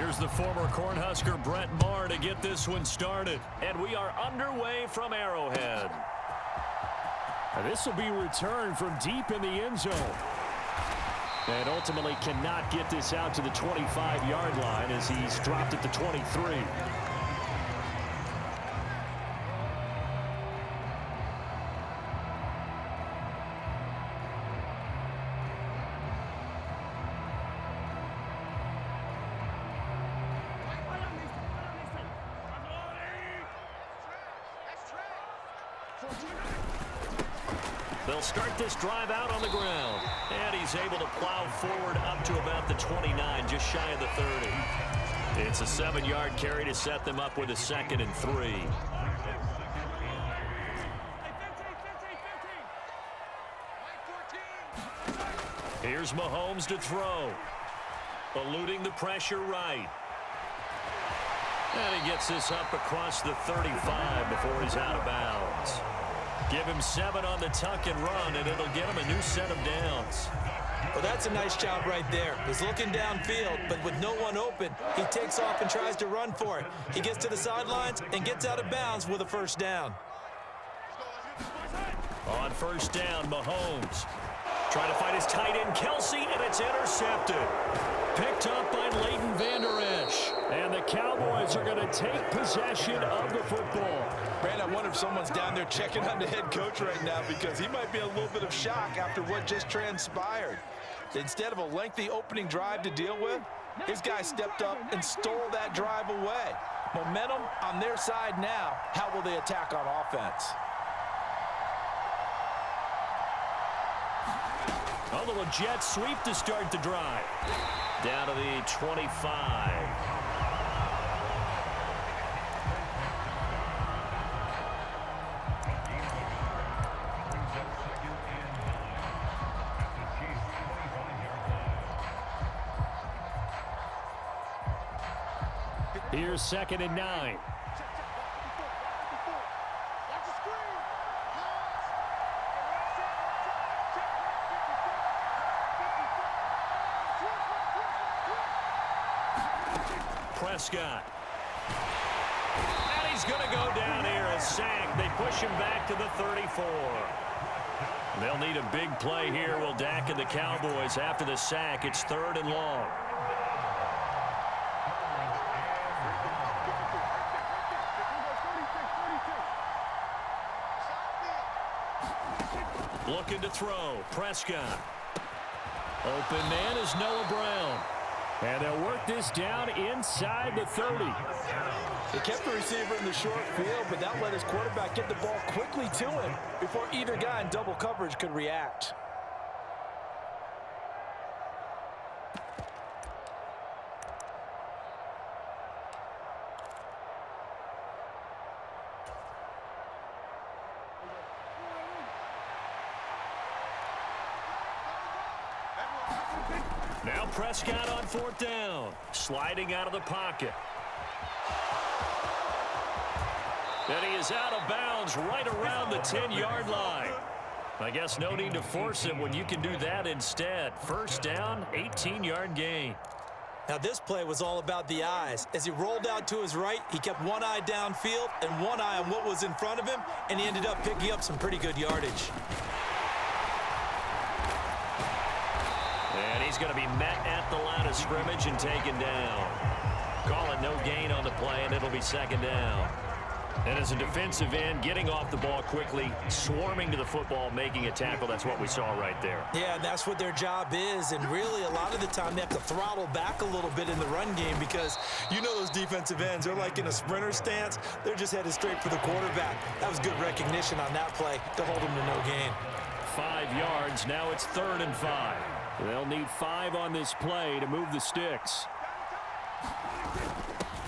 Here's the former Cornhusker Brett Maher to get this one started. And we are underway from Arrowhead. This will be returned from deep in the end zone. And ultimately cannot get this out to the 25-yard line as he's dropped at the 23. They'll start this drive out on the ground. And he's able to plow forward up to about the 29, just shy of the 30. It's a 7-yard carry to set them up with a 2nd and 3. Here's Mahomes to throw. Eluding the pressure right. And he gets this up across the 35 before he's out of bounds. Give him 7 on the tuck and run, and it'll get him a new set of downs. Well, that's a nice job right there. He's looking downfield, but with no one open, he takes off and tries to run for it. He gets to the sidelines and gets out of bounds with a first down. On first down, Mahomes trying to find his tight end, Kelsey, and it's intercepted. Picked up by Leighton Vander Esch. And the Cowboys are going to take possession of the football. Brand, I wonder if someone's down there checking on the head coach right now because he might be a little bit of shock after what just transpired. Instead of a lengthy opening drive to deal with, his guy stepped up and stole that drive away. Momentum on their side now. How will they attack on offense? A little jet sweep to start the drive. Down to the 25. Here's 2nd and 9. Prescott. And he's going to go down here, a sack. They push him back to the 34. They'll need a big play here, will Dak and the Cowboys. After the sack, it's 3rd and long. Looking to throw. Prescott. Open man is Noah Brown. And they'll work this down inside the 30. They kept the receiver in the short field, but that let his quarterback get the ball quickly to him before either guy in double coverage could react. Now Prescott on 4th down. Sliding out of the pocket. And he is out of bounds right around the 10-yard line. I guess no need to force him when you can do that instead. First down, 18-yard gain. Now this play was all about the eyes. As he rolled out to his right, he kept one eye downfield and one eye on what was in front of him, and he ended up picking up some pretty good yardage. And he's going to be met at the line of scrimmage and taken down. Call it no gain on the play, and it'll be 2nd down. And as a defensive end, getting off the ball quickly, swarming to the football, making a tackle, that's what we saw right there. Yeah, that's what their job is, and really a lot of the time they have to throttle back a little bit in the run game because you know those defensive ends, they're like in a sprinter stance. They're just headed straight for the quarterback. That was good recognition on that play to hold them to no gain. 5 yards, now it's 3rd and 5. They'll need 5 on this play to move the sticks.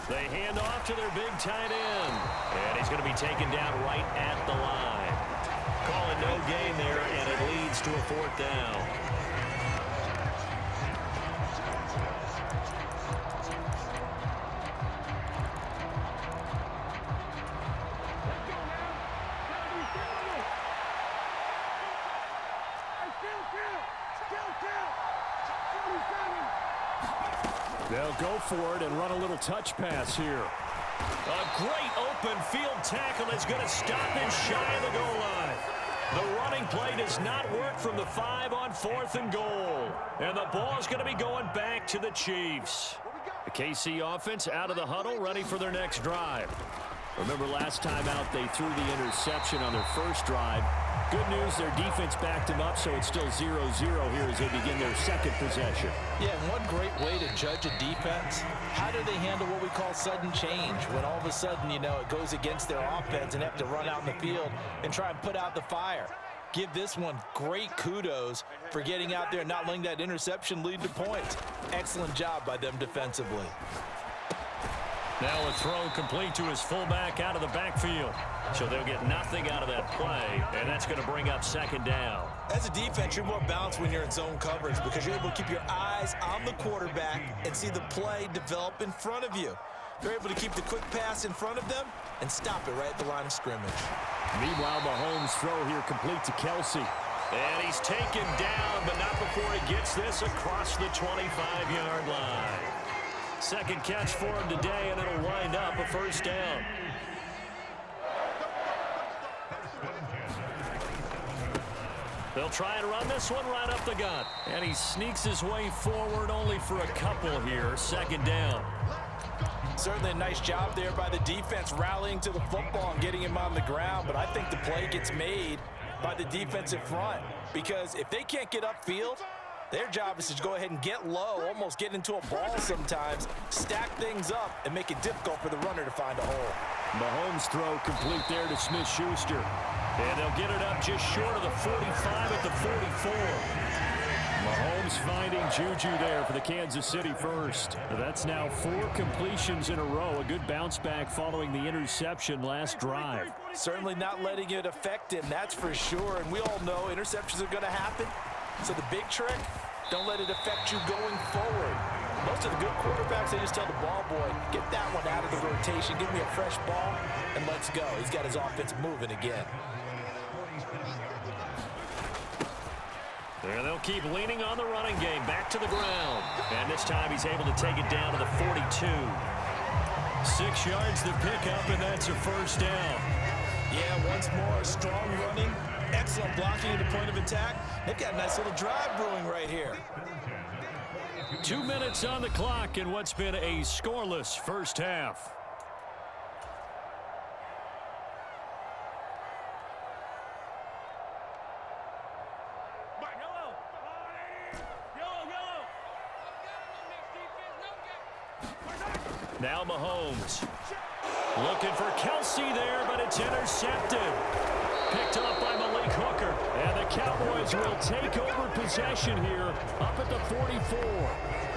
They hand off to their big tight end. And he's going to be taken down right at the line. Call it no gain there, and it leads to a 4th down. They'll go for it and run a little touch pass here. A great open field tackle is going to stop him shy of the goal line. The running play does not work from the 5 on 4th and goal. And the ball is going to be going back to the Chiefs. The KC offense out of the huddle, ready for their next drive. Remember last time out they threw the interception on their first drive. Good news, their defense backed them up, so it's still 0-0 here as they begin their second possession. Yeah, and one great way to judge a defense, how do they handle what we call sudden change? When all of a sudden, you know, it goes against their offense and have to run out in the field and try and put out the fire. Give this one great kudos for getting out there and not letting that interception lead to points. Excellent job by them defensively. Now a throw complete to his fullback out of the backfield. So they'll get nothing out of that play, and that's going to bring up second down. As a defense, you're more balanced when you're in zone coverage because you're able to keep your eyes on the quarterback and see the play develop in front of you. They're able to keep the quick pass in front of them and stop it right at the line of scrimmage. Meanwhile, Mahomes' throw here complete to Kelsey. And he's taken down, but not before he gets this across the 25-yard line. Second catch for him today, and it'll wind up a first down. They'll try and run this one right up the gut. And he sneaks his way forward only for a couple here. Second down. Certainly a nice job there by the defense rallying to the football and getting him on the ground, but I think the play gets made by the defensive front because if they can't get upfield, their job is to go ahead and get low, almost get into a ball sometimes, stack things up, and make it difficult for the runner to find a hole. Mahomes' throw complete there to Smith-Schuster. And they'll get it up just short of the 45 at the 44. Mahomes finding Juju there for the Kansas City first. That's now 4 completions in a row. A good bounce back following the interception last drive. Certainly not letting it affect him, that's for sure. And we all know interceptions are going to happen. So the big trick, don't let it affect you going forward. Most of the good quarterbacks, they just tell the ball boy, get that one out of the rotation, give me a fresh ball, and let's go. He's got his offense moving again. There they'll keep leaning on the running game, back to the ground. And this time he's able to take it down to the 42. 6 yards to pick up, and that's a first down. Yeah, once more, strong running, excellent blocking at the point of attack. They've got a nice little drive brewing right here. 2 minutes on the clock in what's been a scoreless first half. Now Mahomes. Looking for Kelsey there, but it's intercepted. Picked up by Malik Hooker. And the Cowboys will take over possession here up at the 44.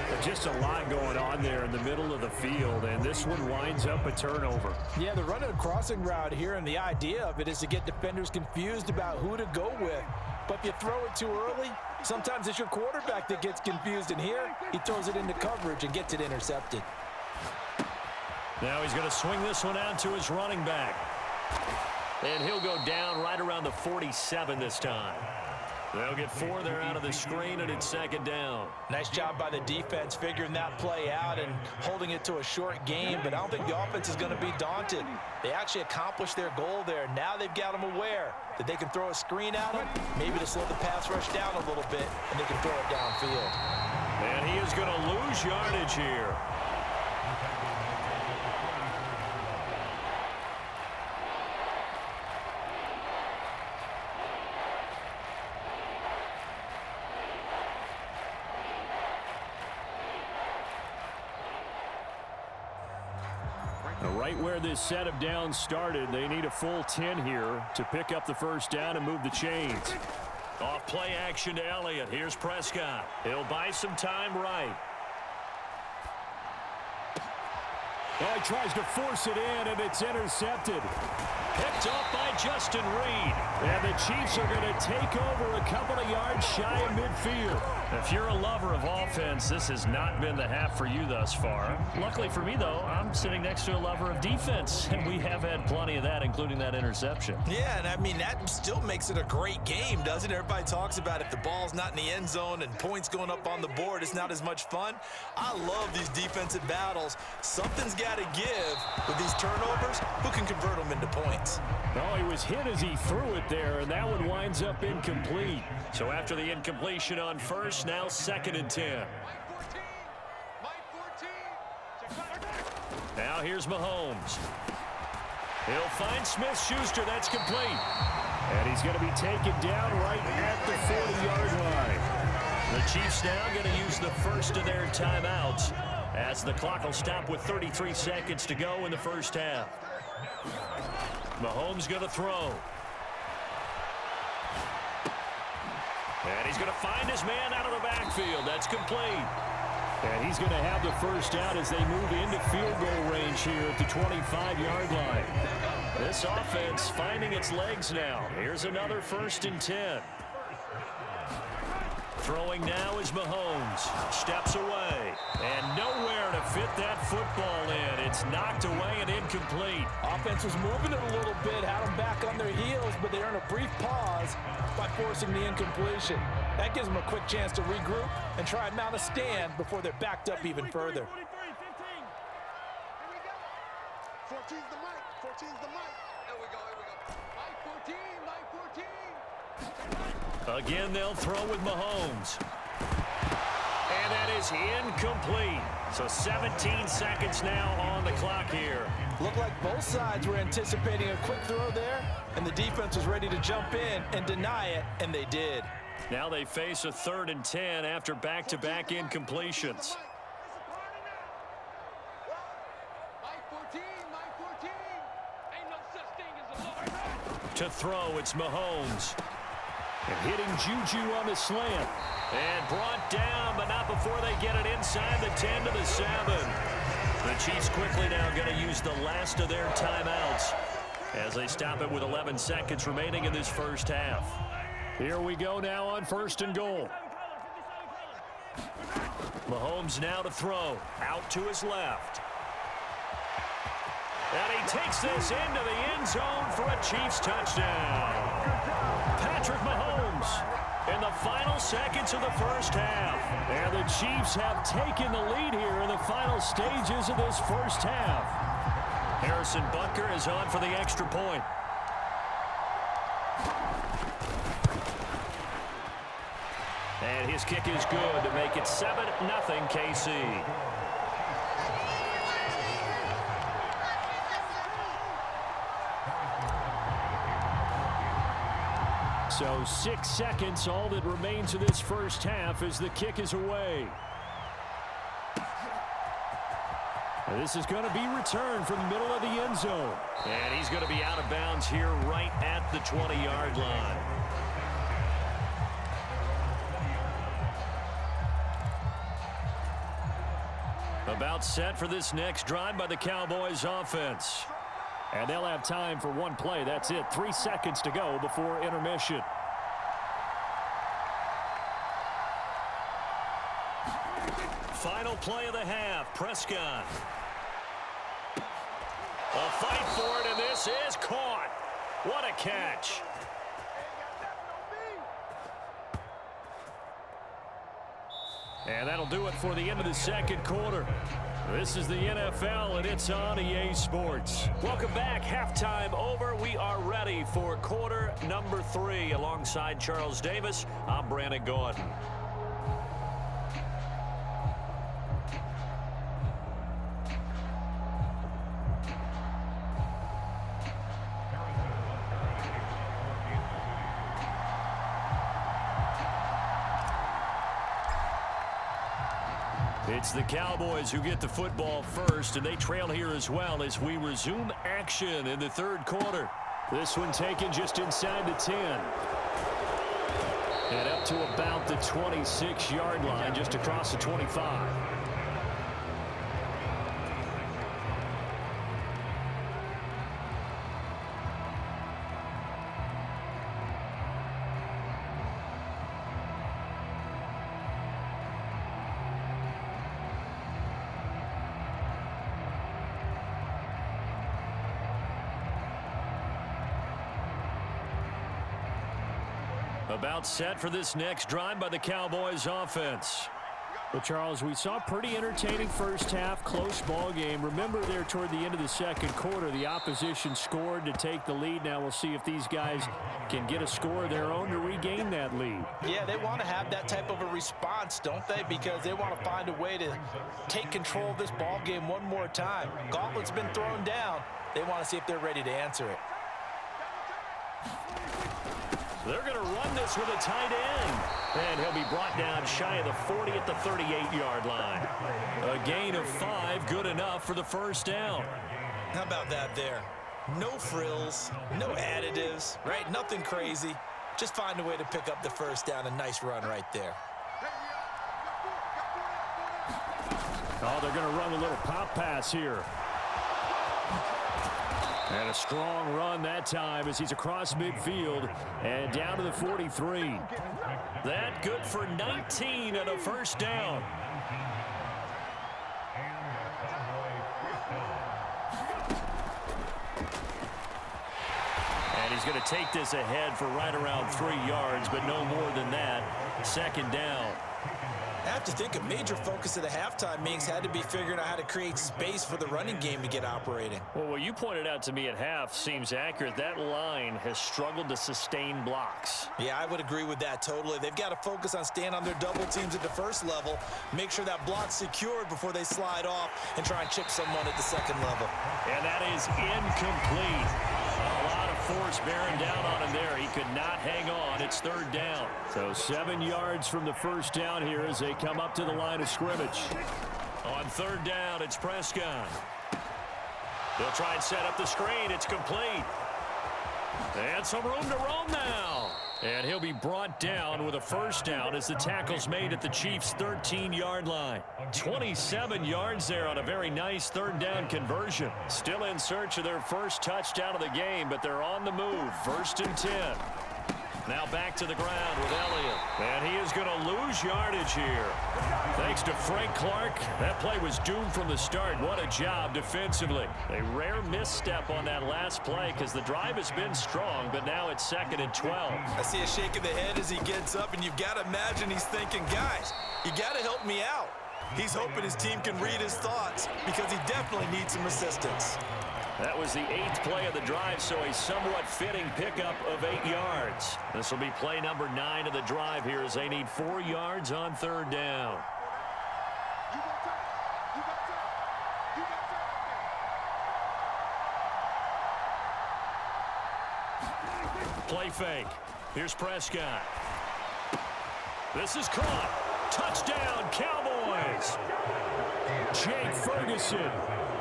There's just a lot going on there in the middle of the field, and this one winds up a turnover. Yeah, they're running a crossing route here, and the idea of it is to get defenders confused about who to go with. But if you throw it too early, sometimes it's your quarterback that gets confused, and here he throws it into coverage and gets it intercepted. Now he's going to swing this one out to his running back. And he'll go down right around the 47 this time. They'll get 4 there out of the screen, and it's second down. Nice job by the defense figuring that play out and holding it to a short game, but I don't think the offense is going to be daunted. They actually accomplished their goal there. Now they've got them aware that they can throw a screen at them, maybe to slow the pass rush down a little bit, and they can throw it downfield. And he is going to lose yardage here. Right where this set of downs started, they need a full 10 here to pick up the first down and move the chains. Off play action to Elliott. Here's Prescott. He'll buy some time right. Oh, he tries to force it in, and it's intercepted. Picked off by Justin Reed. And the Chiefs are going to take over a couple of yards shy of midfield. If you're a lover of offense, this has not been the half for you thus far. Luckily for me, though, I'm sitting next to a lover of defense, and we have had plenty of that, including that interception. Yeah, and I mean, that still makes it a great game, doesn't it? Everybody talks about if the ball's not in the end zone and points going up on the board, it's not as much fun. I love these defensive battles. Something's got to give with these turnovers. Who can convert them into points? Oh, he was hit as he threw it there, and that one winds up incomplete. So after the incompletion on first, now 2nd and 10. Now here's Mahomes. He'll find Smith-Schuster. That's complete. And he's going to be taken down right at the 40-yard line. The Chiefs now going to use the first of their timeouts as the clock will stop with 33 seconds to go in the first half. Mahomes going to throw. And he's going to find his man out of the backfield. That's complete. And he's going to have the first down as they move into field goal range here at the 25-yard line. This offense finding its legs now. Here's another 1st and 10. Throwing now is Mahomes. Steps away. And nowhere to fit that football in. It's knocked away and incomplete. Offense was moving it a little bit, had them back on their heels, but they earned a brief pause by forcing the incompletion. That gives them a quick chance to regroup and try and mount a stand before they're backed up even further. 14's the mic. 14's the mic. Here we go. Mic 14. Again, they'll throw with Mahomes. And that is incomplete. So 17 seconds now on the clock here. Looked like both sides were anticipating a quick throw there, and the defense was ready to jump in and deny it, and they did. Now they face a 3rd and 10 after back-to-back incompletions. To throw, it's Mahomes. And hitting Juju on the slant. And brought down, but not before they get it inside the 10 to the 7. The Chiefs quickly now going to use the last of their timeouts as they stop it with 11 seconds remaining in this first half. Here we go now on 1st and goal. Mahomes now to throw. Out to his left. And he takes this into the end zone for a Chiefs touchdown. Patrick Mahomes in the final seconds of the first half. And the Chiefs have taken the lead here in the final stages of this first half. Harrison Butker is on for the extra point. And his kick is good to make it 7-0 KC. So 6 seconds, all that remains of this first half as the kick is away. And this is going to be returned from the middle of the end zone. And he's going to be out of bounds here right at the 20-yard line. About set for this next drive by the Cowboys offense. And they'll have time for one play. That's it. 3 seconds to go before intermission. Final play of the half. Prescott. A fight for it, and this is caught. What a catch. And that'll do it for the end of the second quarter. This is the NFL, and it's on EA Sports. Welcome back. Halftime over. We are ready for quarter number 3. Alongside Charles Davis, I'm Brandon Gordon. It's the Cowboys who get the football first, and they trail here as well as we resume action in the third quarter. This one taken just inside the 10. And up to about the 26-yard line, just across the 25. About set for this next drive by the Cowboys offense. Well, Charles, we saw a pretty entertaining first half, close ball game. Remember there toward the end of the second quarter, the opposition scored to take the lead. Now we'll see if these guys can get a score of their own to regain that lead. Yeah, they want to have that type of a response, don't they? Because they want to find a way to take control of this ball game one more time. Gauntlet's been thrown down. They want to see if they're ready to answer it. They're going to run this with a tight end. And he'll be brought down shy of the 40 at the 38-yard line. A gain of 5, good enough for the first down. How about that there? No frills, no additives, right? Nothing crazy. Just find a way to pick up the first down. A nice run right there. Oh, they're going to run a little pop pass here. And a strong run that time as he's across midfield and down to the 43. That good for 19 and a first down. And he's going to take this ahead for right around 3 yards, but no more than that. Second down. I have to think a major focus of the halftime meetings had to be figuring out how to create space for the running game to get operating. Well, what you pointed out to me at half seems accurate. That line has struggled to sustain blocks. Yeah, I would agree with that totally. They've got to focus on staying on their double teams at the first level, make sure that block's secured before they slide off and try and chip someone at the second level. And that is incomplete. A lot of force bearing down on him there. He could not hang on. It's third down. So 7 yards from the first down here as they come up to the line of scrimmage. On third down, it's Prescott. They'll try and set up the screen. It's complete. And some room to roam now. And he'll be brought down with a first down as the tackle's made at the Chiefs' 13-yard line. 27 yards there on a very nice third down conversion. Still in search of their first touchdown of the game, but they're on the move. First and 10. Now back to the ground with Elliott. And he is going to lose yardage here. Thanks to Frank Clark, that play was doomed from the start. What a job defensively. A rare misstep on that last play because the drive has been strong, but now it's second and 12. I see a shake of the head as he gets up, and you've got to imagine he's thinking, guys, you got to help me out. He's hoping his team can read his thoughts because he definitely needs some assistance. That was the 8th play of the drive, so a somewhat fitting pickup of 8 yards. This will be play number 9 of the drive here as they need 4 yards on third down. Play fake. Here's Prescott. This is caught. Touchdown, Cowboys. Jake Ferguson.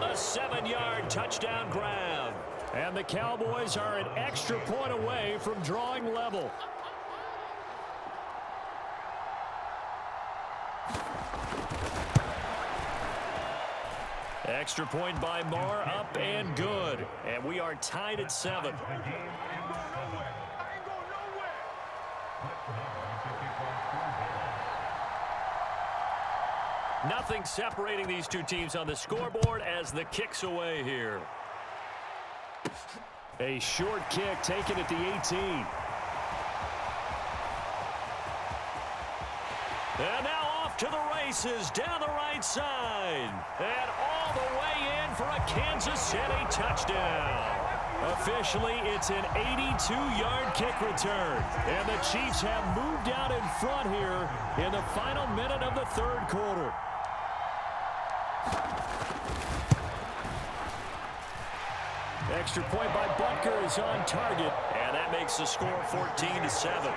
A 7-yard touchdown grab. And the Cowboys are an extra point away from drawing level. Extra point by Moore, up and good. And we are tied at 7. Nothing separating these two teams on the scoreboard as the kick's away here. A short kick taken at the 18. And now off to the races down the right side. And all the way in for a Kansas City touchdown. Officially, it's an 82-yard kick return. And the Chiefs have moved out in front here in the final minute of the third quarter. Extra point by Butker is on target. And that makes the score 14-7.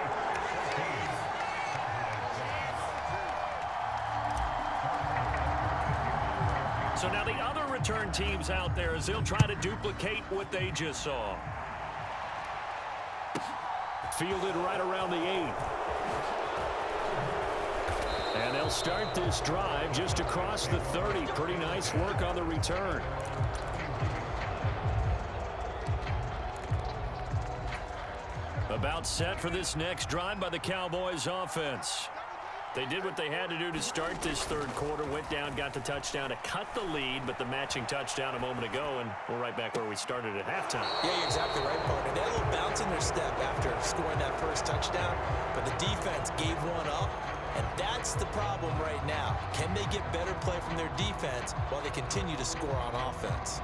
So now the other return teams out there as they'll try to duplicate what they just saw. Fielded right around the 8. And they'll start this drive just across the 30. Pretty nice work on the return. About set for this next drive by the Cowboys offense. They did what they had to do to start this third quarter. Went down, got the touchdown to cut the lead, but the matching touchdown a moment ago, and we're right back where we started at halftime. Yeah, you're exactly right, partner. They had a little bounce in their step after scoring that first touchdown, but the defense gave one up, and that's the problem right now. Can they get better play from their defense while they continue to score on offense?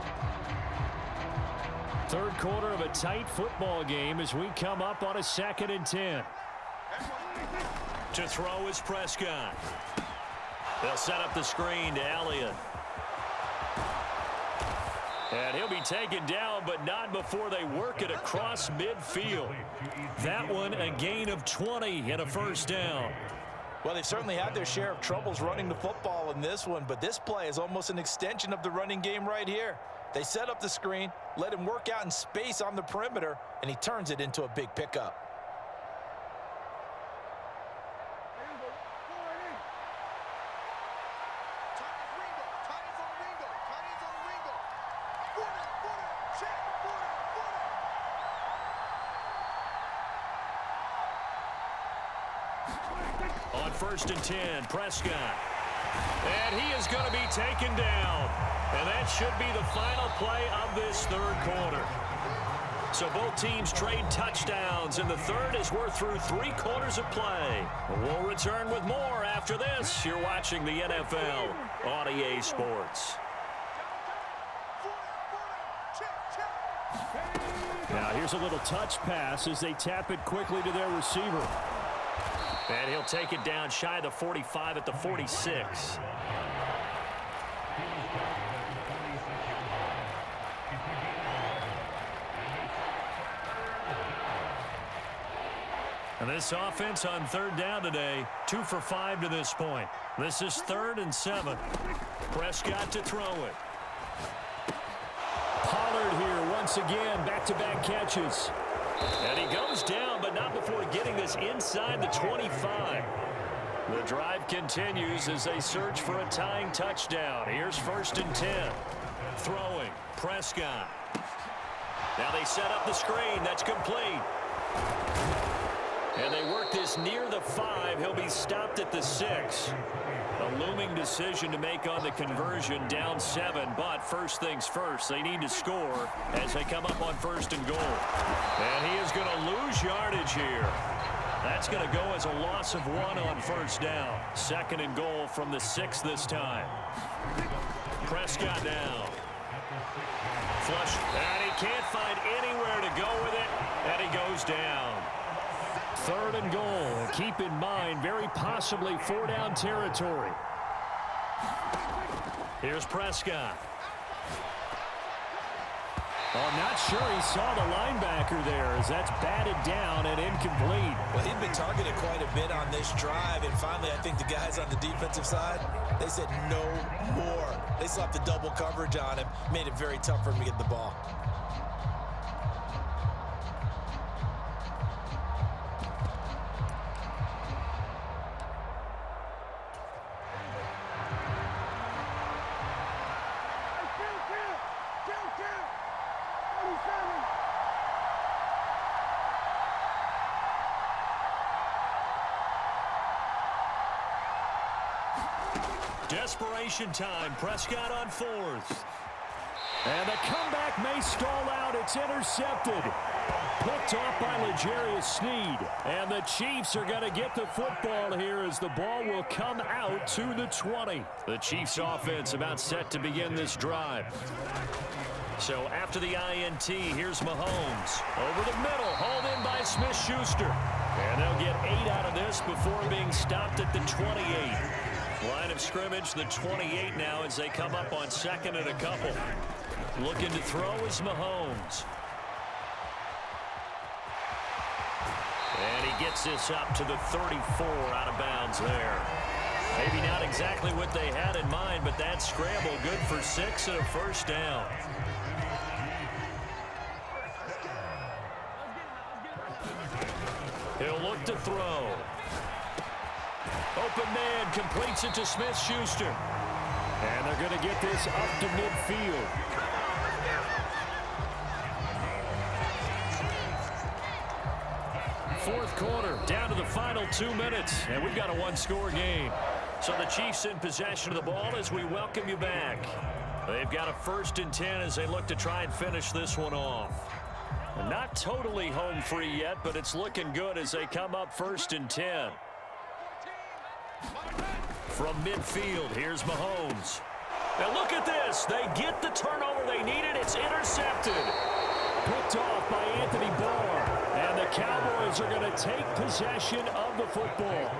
Third quarter of a tight football game as we come up on a 2nd and 10. To throw is Prescott. They'll set up the screen to Elliott. And he'll be taken down, but not before they work it across midfield. That one a gain of 20 and a first down. Well, they've certainly had their share of troubles running the football in this one, but this play is almost an extension of the running game right here. They set up the screen, let him work out in space on the perimeter, and he turns it into a big pickup. On 1st and 10, Prescott. And he is going to be taken down. And that should be the final play of this third quarter. So both teams trade touchdowns in the third as we're through 3 quarters of play. We'll return with more after this. You're watching the NFL on EA Sports. Now here's a little touch pass as they tap it quickly to their receiver. And he'll take it down shy of the 45 at the 46. And this offense on 3rd down today, 2 for 5 to this point. This is 3rd and 7. Prescott to throw it. Pollard here once again, back-to-back catches. And he goes down, but not before getting this inside the 25. The drive continues as they search for a tying touchdown. Here's 1st and 10. Throwing, Prescott. Now they set up the screen. That's complete. And they work this near the 5. He'll be stopped at the 6. A looming decision to make on the conversion, down 7. But first things first, they need to score as they come up on 1st and goal. And he is going to lose yardage here. That's going to go as a loss of 1 on 1st down. 2nd and goal from the 6 this time. Prescott now. Flush. And he can't find anywhere to go with it. And he goes down. 3rd and goal. Keep in mind, very possibly 4-down territory. Here's Prescott. Oh, I'm not sure he saw the linebacker there as that's batted down and incomplete. Well, he'd been targeted quite a bit on this drive, and finally I think the guys on the defensive side, they said no more. They slapped the double coverage on him, made it very tough for him to get the ball. Desperation time. Prescott on 4th. And the comeback may stall out. It's intercepted. Picked off by L'Jarius Sneed. And the Chiefs are going to get the football here as the ball will come out to the 20. The Chiefs offense about set to begin this drive. So after the INT, here's Mahomes. Over the middle, hauled in by Smith-Schuster. And they'll get 8 out of this before being stopped at the 28. Line of scrimmage, the 28 now as they come up on 2nd and a couple. Looking to throw is Mahomes. And he gets this up to the 34 out of bounds there. Maybe not exactly what they had in mind, but that scramble good for 6 and a first down. He'll look to throw. Open man completes it to Smith-Schuster. And they're going to get this up to midfield. fourth quarter, down to the final 2 minutes, and we've got a one-score game. So the Chiefs in possession of the ball as we welcome you back. They've got a 1st and 10 as they look to try and finish this one off. Not totally home free yet, but it's looking good as they come up 1st and 10. From midfield, here's Mahomes. Now look at this. They get the turnover they needed. It's intercepted. Picked off by Anthony Barr. And the Cowboys are going to take possession of the football.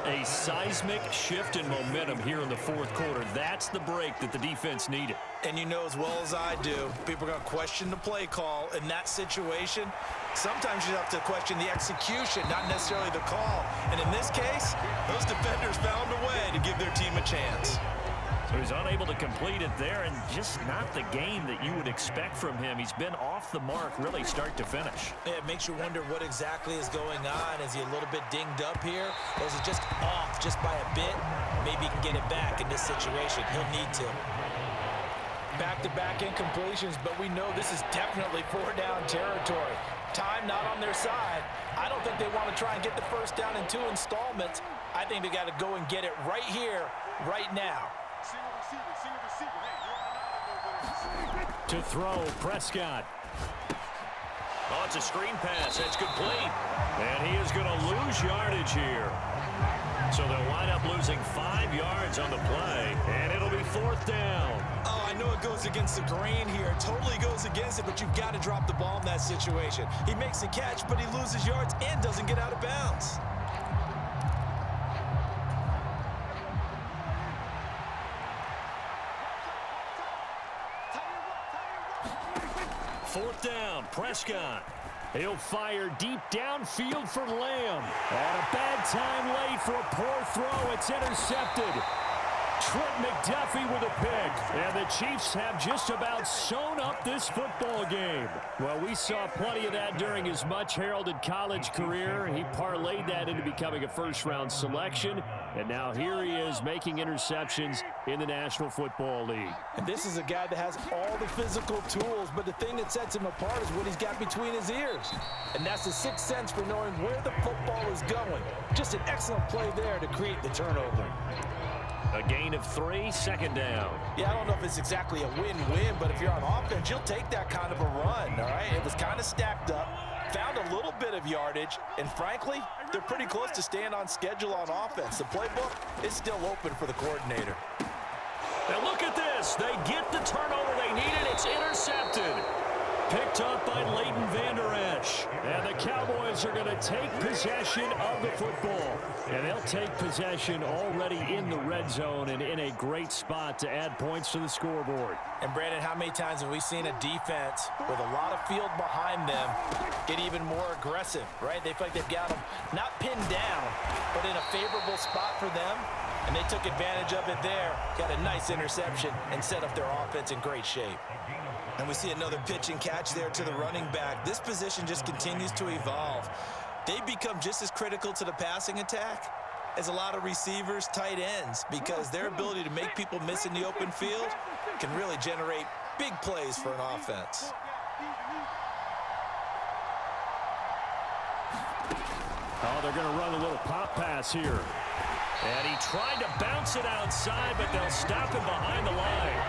A seismic shift in momentum here in the fourth quarter. That's the break that the defense needed. And you know as well as I do, people are going to question the play call in that situation. Sometimes you have to question the execution, not necessarily the call. And in this case, those defenders found a way to give their team a chance. So he's unable to complete it there, and just not the game that you would expect from him. He's been off the mark really start to finish. Yeah, it makes you wonder what exactly is going on. Is he a little bit dinged up here? Or is it just off just by a bit? Maybe he can get it back in this situation. He'll need to. Back-to-back incompletions, but we know this is definitely 4-down territory. Time not on their side. I don't think they want to try and get the first down in 2 installments. I think they got to go and get it right here, right now. To throw, Prescott. Oh, it's a screen pass. That's complete. And he is going to lose yardage here. So they'll wind up losing 5 yards on the play, and it'll be 4th down. Oh, I know it goes against the grain here. It totally goes against it, but you've got to drop the ball in that situation. He makes the catch, but he loses yards and doesn't get out of bounds. Fourth down, Prescott. He'll fire deep downfield for Lamb. And a bad time late for a poor throw. It's intercepted. Trent McDuffie with a pick. And the Chiefs have just about sewn up this football game. Well, we saw plenty of that during his much-heralded college career. He parlayed that into becoming a first-round selection. And now here he is making interceptions in the National Football League. And this is a guy that has all the physical tools, but the thing that sets him apart is what he's got between his ears. And that's the sixth sense for knowing where the football is going. Just an excellent play there to create the turnover. A gain of 3, 2nd down. Yeah, I don't know if it's exactly a win-win, but if you're on offense, you'll take that kind of a run, all right? It was kind of stacked up, found a little bit of yardage, and frankly, they're pretty close to staying on schedule on offense. The playbook is still open for the coordinator. Now look at this. They get the turnover they needed. It's intercepted. Picked up by Leighton Vander Esch. And the Cowboys are going to take possession of the football. And they'll take possession already in the red zone and in a great spot to add points to the scoreboard. And Brandon, how many times have we seen a defense with a lot of field behind them get even more aggressive, right? They feel like they've got them not pinned down, but in a favorable spot for them. And they took advantage of it there, got a nice interception, and set up their offense in great shape. And we see another pitch and catch there to the running back. This position just continues to evolve. They become just as critical to the passing attack as a lot of receivers, tight ends, because their ability to make people miss in the open field can really generate big plays for an offense. Oh, they're going to run a little pop pass here. And he tried to bounce it outside, but they'll stop him behind the line.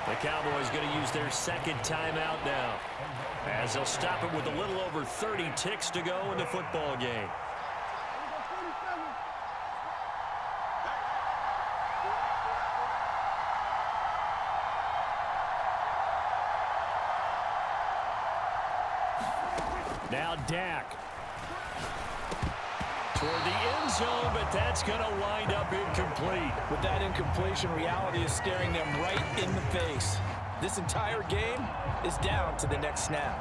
The Cowboys going to use their 2nd timeout now, as they'll stop it with a little over 30 ticks to go in the football game. Now Dak. Toward the end zone, but that's going to wind up incomplete. With that incompletion, reality is staring them right in the face. This entire game is down to the next snap.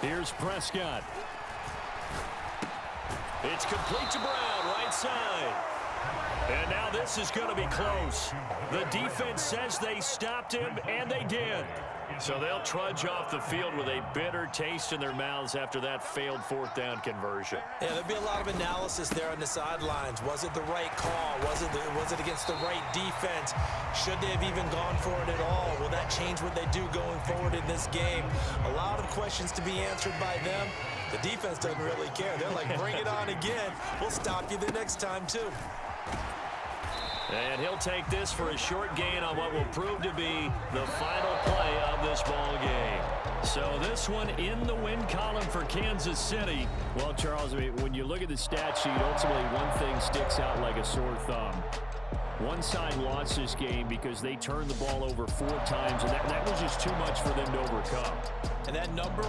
Here's Prescott. It's complete to Brown, right side. And now this is going to be close. The defense says they stopped him, and they did. So they'll trudge off the field with a bitter taste in their mouths after that failed fourth down conversion. Yeah, there'll be a lot of analysis there on the sidelines. Was it the right call? Was it against the right defense? Should they have even gone for it at all? Will that change what they do going forward in this game? A lot of questions to be answered by them. The defense doesn't really care. They're like, bring it on again. We'll stop you the next time, too. And he'll take this for a short gain on what will prove to be the final play of this ball game. So this one in the win column for Kansas City. Well, Charles, I mean, when you look at the stat sheet, ultimately one thing sticks out like a sore thumb. One side lost this game because they turned the ball over 4 times, and that was just too much for them to overcome. And that number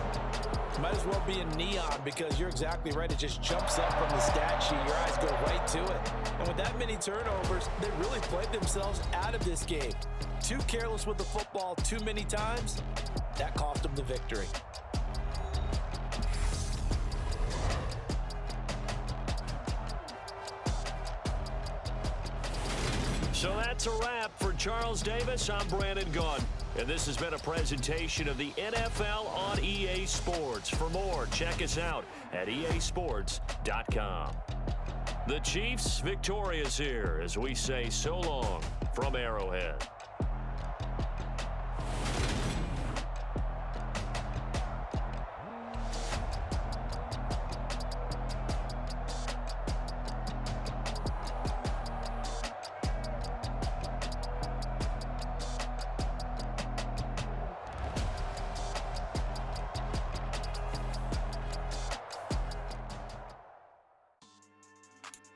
might as well be in neon because you're exactly right. It just jumps up from the stat sheet. Your eyes go right to it. And with that many turnovers, they really played themselves out of this game. Too careless with the football too many times. That cost them the victory. So that's a wrap. For Charles Davis, I'm Brandon Gunn. And this has been a presentation of the NFL on EA Sports. For more, check us out at easports.com. The Chiefs victorious here as we say so long from Arrowhead.